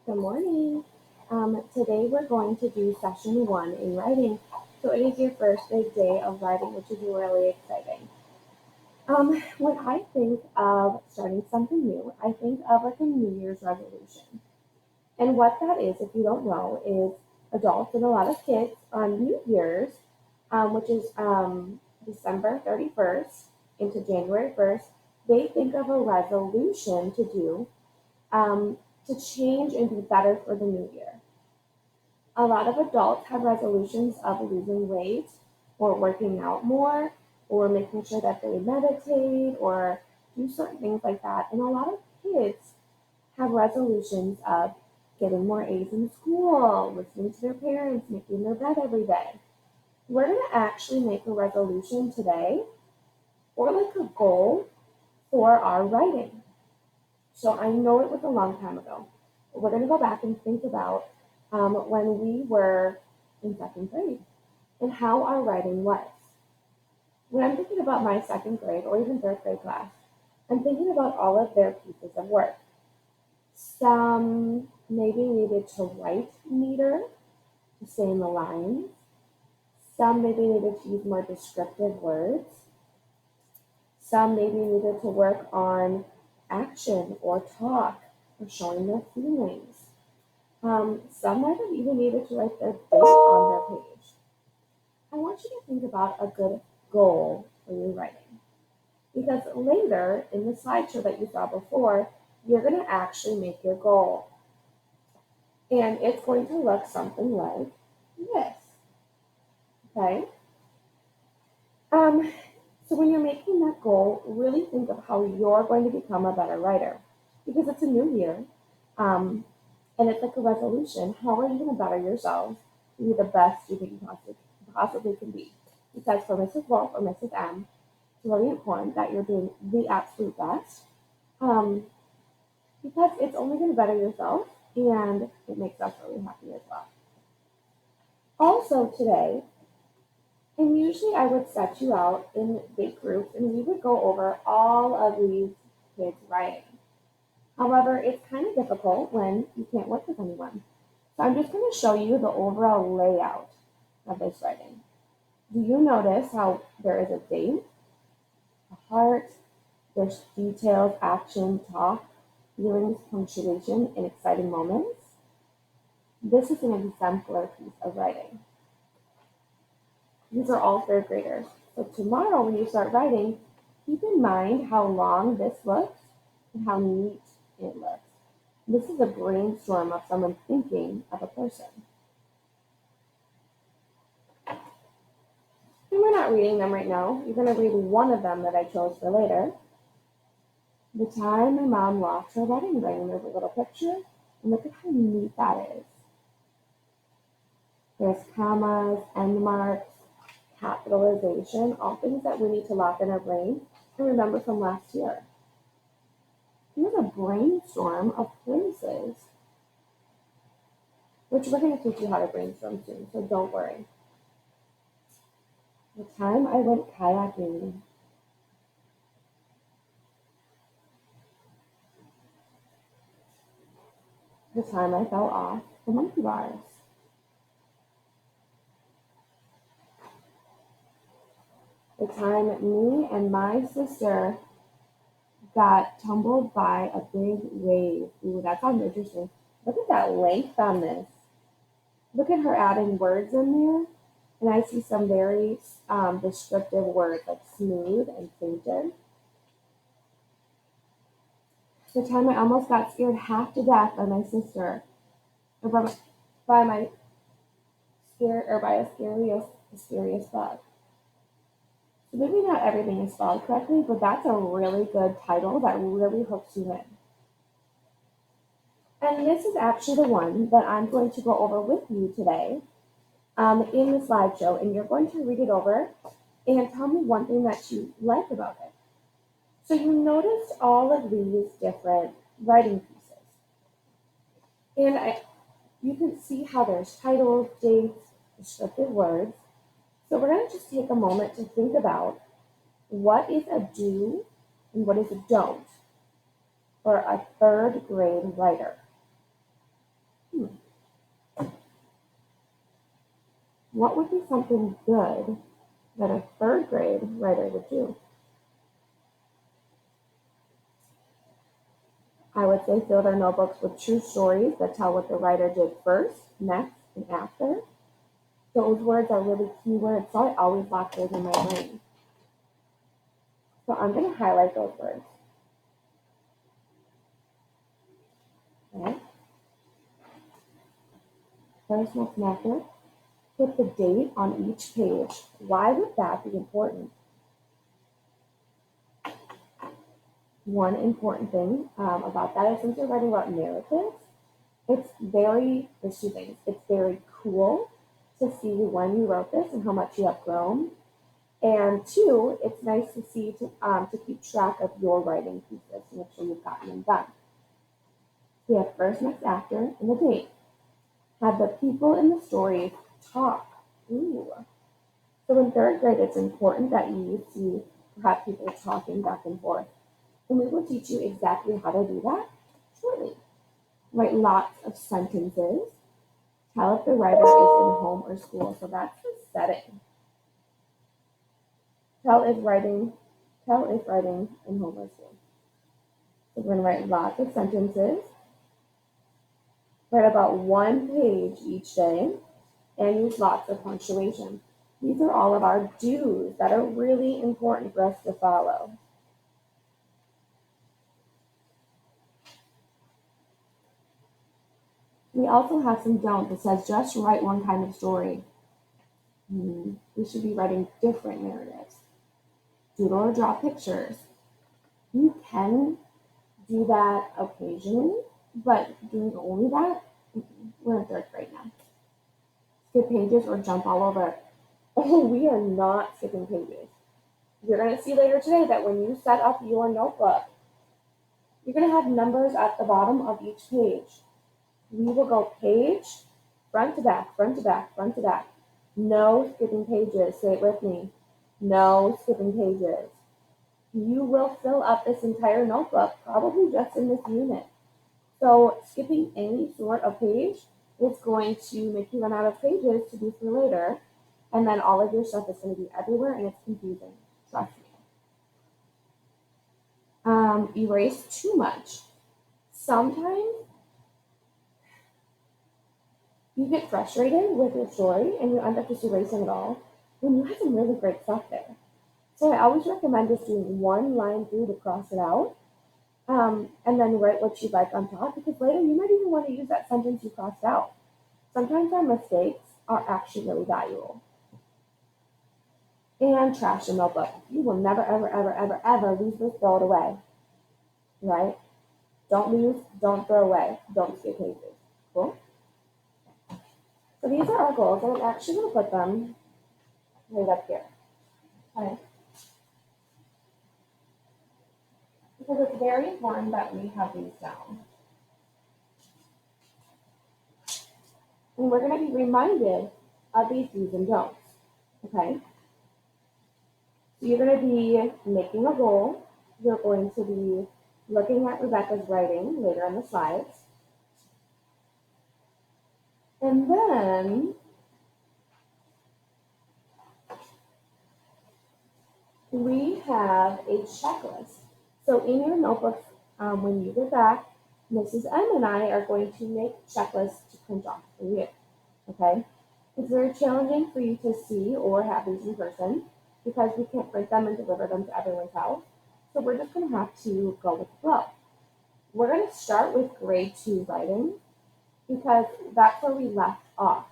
Good morning. Today we're going to do session one in writing. So it is your first big day of writing, which is really exciting. When I think of starting something new, I think of like a New Year's resolution. And what that is, if you don't know, is adults and a lot of kids on New Year's, which is December 31st into January 1st, they think of a resolution to do to change and be better for the new year. A lot of adults have resolutions of losing weight or working out more or making sure that they meditate or do certain things like that. And a lot of kids have resolutions of getting more A's in school, listening to their parents, making their bed every day. We're going to actually make a resolution today or like a goal for our writing. So I know it was a long time ago. But we're going to go back and think about when we were in second grade and how our writing was. When I'm thinking about my second grade or even third grade class, I'm thinking about all of their pieces of work. Some maybe needed to write neater to stay in the lines. Some maybe needed to use more descriptive words. Some maybe needed to work on action or talk or showing their feelings. Some might have even needed to write their date on their page. I want you to think about a good goal for your writing because later in the slideshow that you saw before, you're going to actually make your goal. And it's going to look something like this. Okay? Um, so when you're making that goal, really think of how you're going to become a better writer because it's a new year. Um, and it's like a resolution. How are you going to better yourselves to be the best you think you possibly can be? Because for Mrs. Wolf or Mrs. M, it's really important that you're doing the absolute best um, because it's only going to better yourself and it makes us really happy as well. Also, today, and usually I would set you out in big groups and we would go over all of these kids' writing. However, it's kind of difficult when you can't work with anyone. So I'm just going to show you the overall layout of this writing. Do you notice how there is a date, a heart, there's details, action, talk, feelings, punctuation, and exciting moments? This is an exemplar piece of writing. These are all third graders. So tomorrow when you start writing, keep in mind how long this looks and how neat it looks. This is a brainstorm of someone thinking of a person. And we're not reading them right now. You're going to read one of them that I chose for later. The time my mom lost her wedding ring. There's a little picture. And look at how neat that is. There's commas, end marks, capitalization, all things that we need to lock in our brain and remember from last year. Here's a brainstorm of places, which we're going to teach you how to brainstorm soon, so don't worry. The time I went kayaking. The time I fell off the monkey bars. The time me and my sister got tumbled by a big wave. Ooh, that sounds interesting. Look at that length on this. Look at her adding words in there. And I see some very descriptive words like smooth and fainted. The time I almost got scared half to death by my sister, or by my scare, or by a scariest bug. So maybe not everything is spelled correctly, but that's a really good title that really hooks you in. And this is actually the one that I'm going to go over with you today in the slideshow, and you're going to read it over and tell me one thing that you like about it. So you noticed all of these different writing pieces. And you can see how there's titles, dates, descriptive words. So we're going to just take a moment to think about what is a do and what is a don't for a third grade writer. Hmm. What would be something good that a third grade writer would do? I would say fill their notebooks with true stories that tell what the writer did first, next, and after. Those words are really key words, so I always lock those in my brain. So I'm going to highlight those words. Okay? First, next, and after. Put the date on each page. Why would that be important? One important thing about that is since you're writing about narratives, there's two things. It's very cool to see when you wrote this and how much you have grown. And two, it's nice to see to keep track of your writing pieces to make sure you've gotten them done. We have first, next, after, and the date. Have the people in the story talk. Ooh. So in third grade, it's important that you see have people talking back and forth. And we will teach you exactly how to do that shortly. Write lots of sentences. Tell if the writer is in home or school. So that's the setting. Tell if writing in home or school. So we're going to write lots of sentences. Write about 1 page each day and use lots of punctuation. These are all of our do's that are really important for us to follow. We also have some don'ts that says just write one kind of story. We should be writing different narratives. Doodle or draw pictures. You can do that occasionally, but doing only that, we're in third grade now. Skip pages or jump all over. Oh, we are not skipping pages. You're going to see later today that when you set up your notebook, you're going to have numbers at the bottom of each page. We will go page, front to back, front to back, front to back. No skipping pages. Say it with me. No skipping pages. You will fill up this entire notebook, probably just in this unit. So skipping any sort of page is going to make you run out of pages to do for later. And then all of your stuff is going to be everywhere and it's confusing. Trust me. Erase too much. Sometimes you get frustrated with your story and you end up just erasing it all when you have some really great stuff there. So I always recommend just doing one line through to cross it out, and then write what you'd like on top because later you might even want to use that sentence you crossed out. Sometimes our mistakes are actually really valuable. And trash your notebook. You will never, ever, ever, ever, ever lose this, throw it away. Right? Don't lose, don't throw away, don't skip pages. Cool? So these are our goals, and I'm actually going to put them right up here. Okay? Because it's very important that we have these down. And we're going to be reminded of these do's and don'ts. Okay? So you're going to be making a goal. You're going to be looking at Rebecca's writing later in the slides. And then we have a checklist. So in your notebooks, when you get back, Mrs. M and I are going to make checklists to print off for you. Okay? It's very challenging for you to see or have these in person because we can't print them and deliver them to everyone's house. So we're just going to have to go with the flow. We're going to start with grade 2 writing because that's where we left off.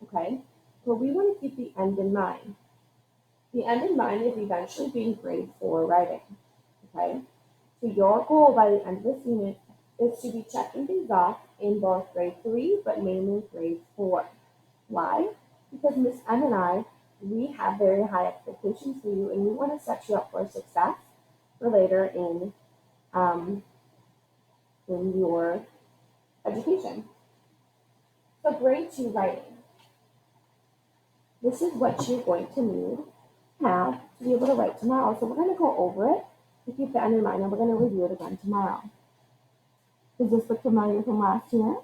Okay? But we want to keep the end in mind. The end in mind is eventually being grade 4 writing. Okay? So your goal by the end of this unit is to be checking things off in both grade 3, but mainly grade 4. Why? Because Miss M and I, we have very high expectations for you, and we want to set you up for success for later in your education. So grade 2 writing. This is what you're going to need to have to be able to write tomorrow. So we're going to go over it to keep that in mind, and we're going to review it again tomorrow. Does this look familiar from last year?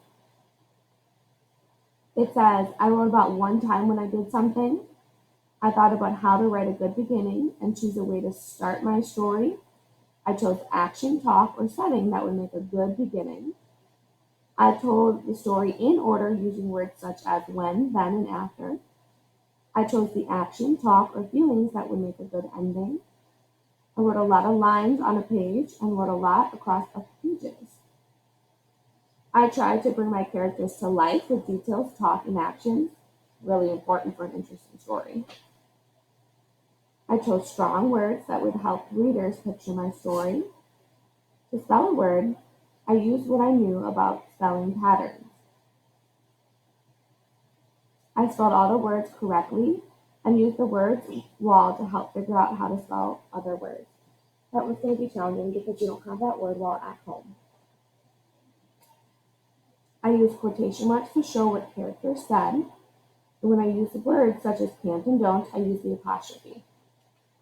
It says, I wrote about one time when I did something. I thought about how to write a good beginning and choose a way to start my story. I chose action, talk, or setting that would make a good beginning. I told the story in order using words such as when, then, and after. I chose the action, talk, or feelings that would make a good ending. I wrote a lot of lines on a page and wrote a lot across the pages. I tried to bring my characters to life with details, talk, and actions, really important for an interesting story. I chose strong words that would help readers picture my story. To spell a word, I used what I knew about spelling patterns. I spelled all the words correctly and used the words wall to help figure out how to spell other words. That was going to be challenging because you don't have that word wall at home. I used quotation marks to show what characters said. And when I use words such as can't and don't, I use the apostrophe.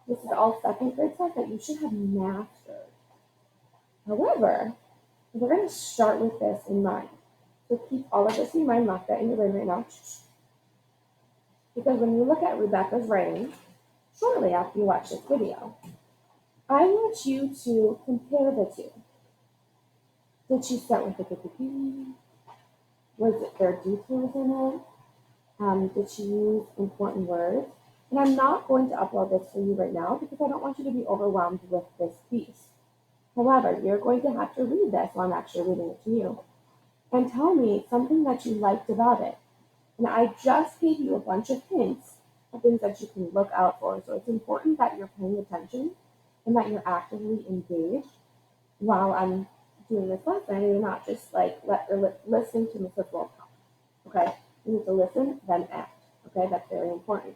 This is all second grade stuff that you should have mastered. However, we're going to start with this in mind. So keep all of this in mind, lock that in your brain right now. Because when you look at Rebecca's writing, shortly after you watch this video, I want you to compare the two. Did she start with a good beginning? Was there details in it? Did she use important words? And I'm not going to upload this for you right now because I don't want you to be overwhelmed with this piece. However, you're going to have to read this while I'm actually reading it to you and tell me something that you liked about it. And I just gave you a bunch of hints of things that you can look out for. So it's important that you're paying attention and that you're actively engaged while I'm doing this lesson. You're not just like listening to Mrs. Wolf talk. Okay? You need to listen, then act. Okay? That's very important.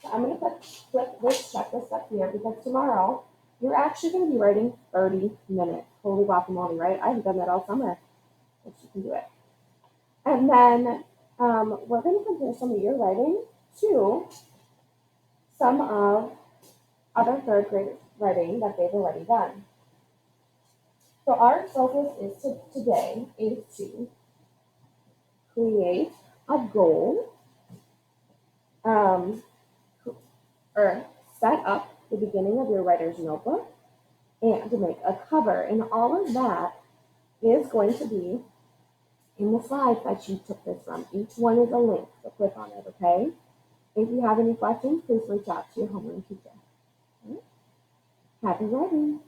So I'm going to click this checklist up here because tomorrow you're actually going to be writing 30 minutes. Holy guacamole, right? I haven't done that all summer. But you can do it. And then we're going to compare some of your writing to some of other third grade writing that they've already done. So our focus today is to create a goal or set up the beginning of your writer's notebook and to make a cover. And all of that is going to be in the slides that you took this from. Each one is a link, so click on it, okay? If you have any questions, please reach out to your homeroom teacher. Happy writing!